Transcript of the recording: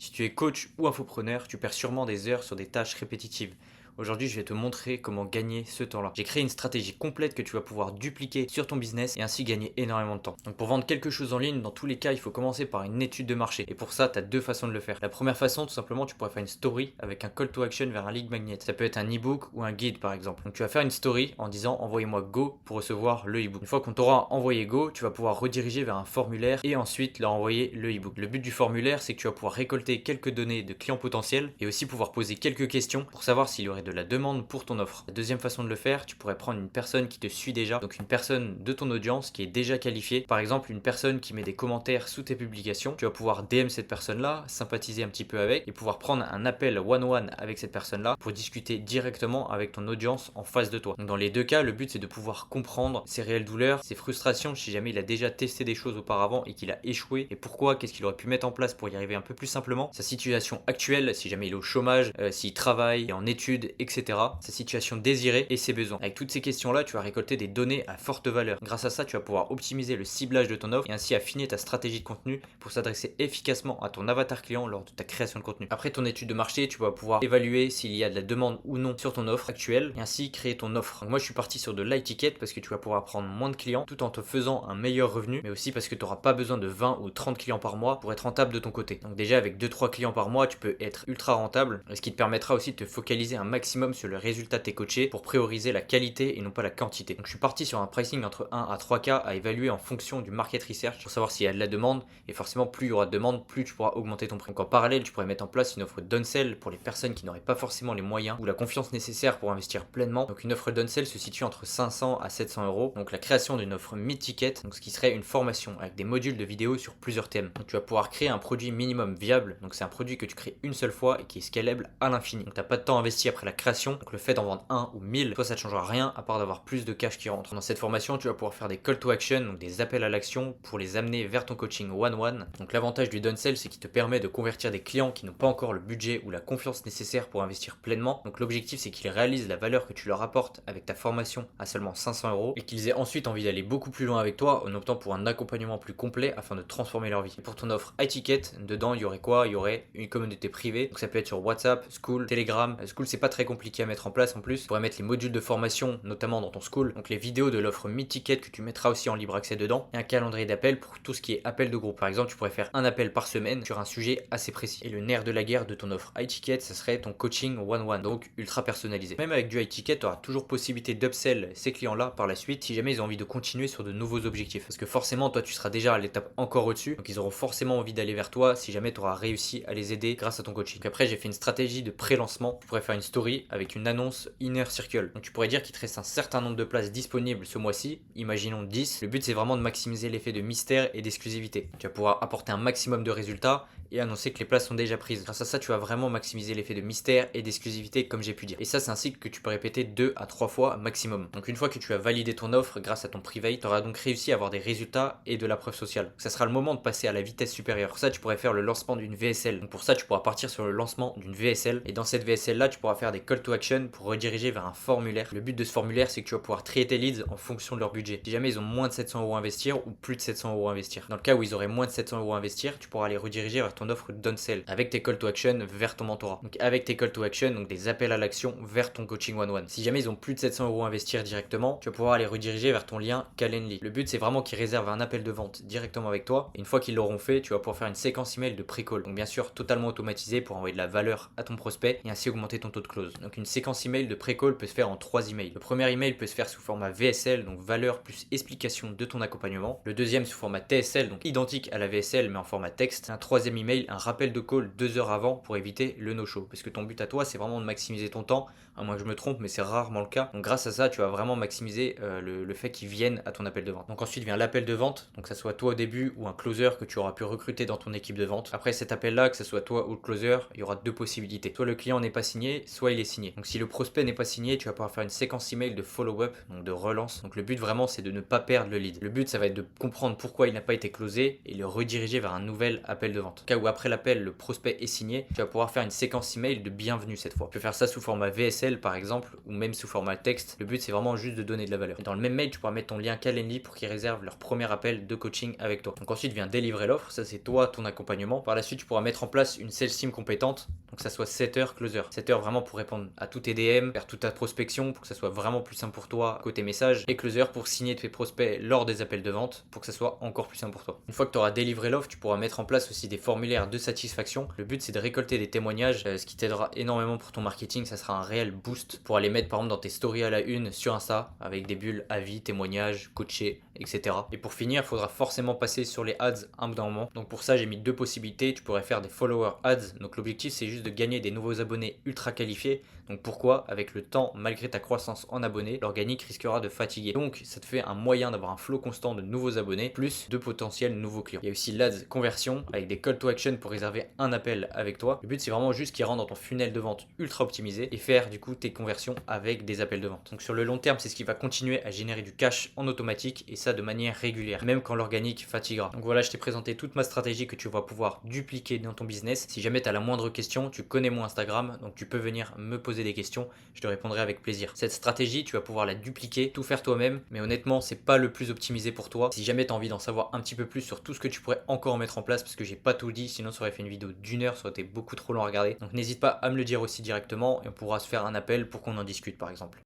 Si tu es coach ou infopreneur, tu perds sûrement des heures sur des tâches répétitives. Aujourd'hui, je vais te montrer comment gagner ce temps-là. J'ai créé une stratégie complète que tu vas pouvoir dupliquer sur ton business et ainsi gagner énormément de temps. Donc pour vendre quelque chose en ligne, dans tous les cas, il faut commencer par une étude de marché. Et pour ça, tu as deux façons de le faire. La première façon, tout simplement, tu pourrais faire une story avec un call to action vers un lead magnet. Ça peut être un ebook ou un guide par exemple. Donc tu vas faire une story en disant envoyez-moi go pour recevoir le ebook. Une fois qu'on t'aura envoyé go, tu vas pouvoir rediriger vers un formulaire et ensuite leur envoyer le ebook. Le but du formulaire, c'est que tu vas pouvoir récolter quelques données de clients potentiels et aussi pouvoir poser quelques questions pour savoir s'il y aurait de la demande pour ton offre. La deuxième façon de le faire, tu pourrais prendre une personne qui te suit déjà, donc une personne de ton audience qui est déjà qualifiée. Par exemple, une personne qui met des commentaires sous tes publications. Tu vas pouvoir DM cette personne-là, sympathiser un petit peu avec et pouvoir prendre un appel one-one avec cette personne-là pour discuter directement avec ton audience en face de toi. Donc dans les deux cas, le but c'est de pouvoir comprendre ses réelles douleurs, ses frustrations, si jamais il a déjà testé des choses auparavant et qu'il a échoué et pourquoi, qu'est-ce qu'il aurait pu mettre en place pour y arriver un peu plus simplement, sa situation actuelle, si jamais il est au chômage, s'il travaille, est en études, etc. Sa situation désirée et ses besoins. Avec toutes ces questions-là, tu vas récolter des données à forte valeur. Grâce à ça, tu vas pouvoir optimiser le ciblage de ton offre et ainsi affiner ta stratégie de contenu pour s'adresser efficacement à ton avatar client lors de ta création de contenu. Après ton étude de marché, tu vas pouvoir évaluer s'il y a de la demande ou non sur ton offre actuelle et ainsi créer ton offre. Donc moi, je suis parti sur de l'high ticket parce que tu vas pouvoir prendre moins de clients tout en te faisant un meilleur revenu, mais aussi parce que tu n'auras pas besoin de 20 ou 30 clients par mois pour être rentable de ton côté. Donc déjà, avec 2-3 clients par mois, tu peux être ultra rentable, ce qui te permettra aussi de te focaliser un maximum sur le résultat de tes coachés pour prioriser la qualité et non pas la quantité. Donc je suis parti sur un pricing entre 1 à 3K à évaluer en fonction du market research pour savoir s'il y a de la demande, et forcément plus il y aura de demande, plus tu pourras augmenter ton prix. Donc en parallèle, tu pourrais mettre en place une offre downsell pour les personnes qui n'auraient pas forcément les moyens ou la confiance nécessaire pour investir pleinement. Donc une offre downsell se situe entre 500 à 700 euros. Donc la création d'une offre mid-ticket, donc ce qui serait une formation avec des modules de vidéos sur plusieurs thèmes. Donc tu vas pouvoir créer un produit minimum viable. Donc c'est un produit que tu crées une seule fois et qui est scalable à l'infini. Donc t'as pas de temps investi après la création. Donc le fait d'en vendre un ou 1000, toi ça ne changera rien à part d'avoir plus de cash qui rentre. Dans cette formation, tu vas pouvoir faire des call to action, donc des appels à l'action pour les amener vers ton coaching one-one. Donc l'avantage du downsell, c'est qu'il te permet de convertir des clients qui n'ont pas encore le budget ou la confiance nécessaire pour investir pleinement. Donc l'objectif, c'est qu'ils réalisent la valeur que tu leur apportes avec ta formation à seulement 500 euros et qu'ils aient ensuite envie d'aller beaucoup plus loin avec toi en optant pour un accompagnement plus complet afin de transformer leur vie. Et pour ton offre high ticket, dedans il y aurait quoi? Il y aurait une communauté privée, donc ça peut être sur WhatsApp, School, Telegram. School, c'est pas très compliqué à mettre en place en plus. Tu pourrais mettre les modules de formation, notamment dans ton School, donc les vidéos de l'offre mid-ticket que tu mettras aussi en libre accès dedans, et un calendrier d'appel pour tout ce qui est appel de groupe. Par exemple, tu pourrais faire un appel par semaine sur un sujet assez précis. Et le nerf de la guerre de ton offre high ticket, ça serait ton coaching one-one, donc ultra personnalisé. Même avec du high ticket, tu auras toujours possibilité d'upsell ces clients-là par la suite si jamais ils ont envie de continuer sur de nouveaux objectifs. Parce que forcément, toi, tu seras déjà à l'étape encore au-dessus, donc ils auront forcément envie d'aller vers toi si jamais tu auras réussi à les aider grâce à ton coaching. Donc après, j'ai fait une stratégie de pré-lancement. Tu pourrais faire une story avec une annonce Inner Circle. Donc tu pourrais dire qu'il te reste un certain nombre de places disponibles ce mois-ci, imaginons 10. Le but c'est vraiment de maximiser l'effet de mystère et d'exclusivité. Tu vas pouvoir apporter un maximum de résultats et annoncer que les places sont déjà prises. Grâce à ça, tu vas vraiment maximiser l'effet de mystère et d'exclusivité comme j'ai pu dire. Et ça, c'est un cycle que tu peux répéter 2 à 3 fois maximum. Donc une fois que tu as validé ton offre grâce à ton private, tu auras donc réussi à avoir des résultats et de la preuve sociale. Ça sera le moment de passer à la vitesse supérieure. Pour ça, tu pourrais faire le lancement d'une VSL. Donc pour ça, tu pourras partir sur le lancement d'une VSL et dans cette VSL là, tu pourras faire des call to action pour rediriger vers un formulaire. Le but de ce formulaire, c'est que tu vas pouvoir trier tes leads en fonction de leur budget. Si jamais ils ont moins de 700 euros à investir ou plus de 700 euros à investir. Dans le cas où ils auraient moins de 700 euros à investir, tu pourras les rediriger vers ton offre downsell avec tes call to action vers ton mentorat. Donc avec tes call to action, donc des appels à l'action vers ton coaching one-one. Si jamais ils ont plus de 700 euros à investir directement, tu vas pouvoir les rediriger vers ton lien Calendly. Le but, c'est vraiment qu'ils réservent un appel de vente directement avec toi. Et une fois qu'ils l'auront fait, tu vas pouvoir faire une séquence email de pré-call. Donc bien sûr, totalement automatisé pour envoyer de la valeur à ton prospect et ainsi augmenter ton taux de close. Donc une séquence email de pré-call peut se faire en 3 emails. Le premier email peut se faire sous format VSL, donc valeur plus explication de ton accompagnement. Le deuxième sous format TSL, donc identique à la VSL mais en format texte. Un troisième email, un rappel de call 2 heures avant pour éviter le no-show. Parce que ton but à toi, c'est vraiment de maximiser ton temps. À moins que je me trompe, mais c'est rarement le cas. Donc grâce à ça, tu vas vraiment maximiser le fait qu'ils viennent à ton appel de vente. Donc ensuite vient l'appel de vente. Donc ça soit toi au début ou un closer que tu auras pu recruter dans ton équipe de vente. Après cet appel-là, que ce soit toi ou le closer, il y aura deux possibilités. Soit le client n'est pas signé, soit il est signé. Donc si le prospect n'est pas signé, tu vas pouvoir faire une séquence email de follow-up, donc de relance. Donc le but vraiment, c'est de ne pas perdre le lead. Le but, ça va être de comprendre pourquoi il n'a pas été closé et le rediriger vers un nouvel appel de vente. Au cas où après l'appel, le prospect est signé, tu vas pouvoir faire une séquence email de bienvenue cette fois. Tu peux faire ça sous format VSL par exemple, ou même sous format texte. Le but c'est vraiment juste de donner de la valeur. Et dans le même mail, tu pourras mettre ton lien Calendly pour qu'ils réservent leur premier appel de coaching avec toi. Donc ensuite vient délivrer l'offre, ça c'est toi, ton accompagnement. Par la suite, tu pourras mettre en place une sales team compétente, donc ça soit setter, closer. Setter vraiment pour répondre à tous tes DM, faire toute ta prospection pour que ça soit vraiment plus simple pour toi côté message, et closer pour signer tes prospects lors des appels de vente pour que ça soit encore plus simple pour toi. Une fois que tu auras délivré l'offre, tu pourras mettre en place aussi des formulaires de satisfaction. Le but c'est de récolter des témoignages, ce qui t'aidera énormément pour ton marketing. Ça sera un réel boost pour aller mettre par exemple dans tes stories à la une sur Insta avec des bulles avis, témoignages, coachés, etc. Et pour finir, il faudra forcément passer sur les ads un bout d'un moment. Donc pour ça, j'ai mis deux possibilités. Tu pourrais faire des follower ads. Donc l'objectif, c'est juste de gagner des nouveaux abonnés ultra qualifiés. Donc pourquoi? Avec le temps, malgré ta croissance en abonnés, l'organique risquera de fatiguer. Donc ça te fait un moyen d'avoir un flow constant de nouveaux abonnés, plus de potentiels nouveaux clients. Il y a aussi l'ads conversion avec des call to action pour réserver un appel avec toi. Le but, c'est vraiment juste qu'ils rentrent dans ton funnel de vente ultra optimisé et faire du coup tes conversions avec des appels de vente. Donc sur le long terme, c'est ce qui va continuer à générer du cash en automatique et ça de manière régulière, même quand l'organique fatiguera. Donc voilà, je t'ai présenté toute ma stratégie que tu vas pouvoir dupliquer dans ton business. Si jamais tu as la moindre question, tu connais mon Instagram, donc tu peux venir me poser des questions, je te répondrai avec plaisir. Cette stratégie, tu vas pouvoir la dupliquer, tout faire toi-même, mais honnêtement, c'est pas le plus optimisé pour toi. Si jamais tu as envie d'en savoir un petit peu plus sur tout ce que tu pourrais encore mettre en place, parce que j'ai pas tout dit, sinon ça aurait fait une vidéo d'une heure, ça aurait été beaucoup trop long à regarder. Donc n'hésite pas à me le dire aussi directement et on pourra se faire un appel pour qu'on en discute par exemple.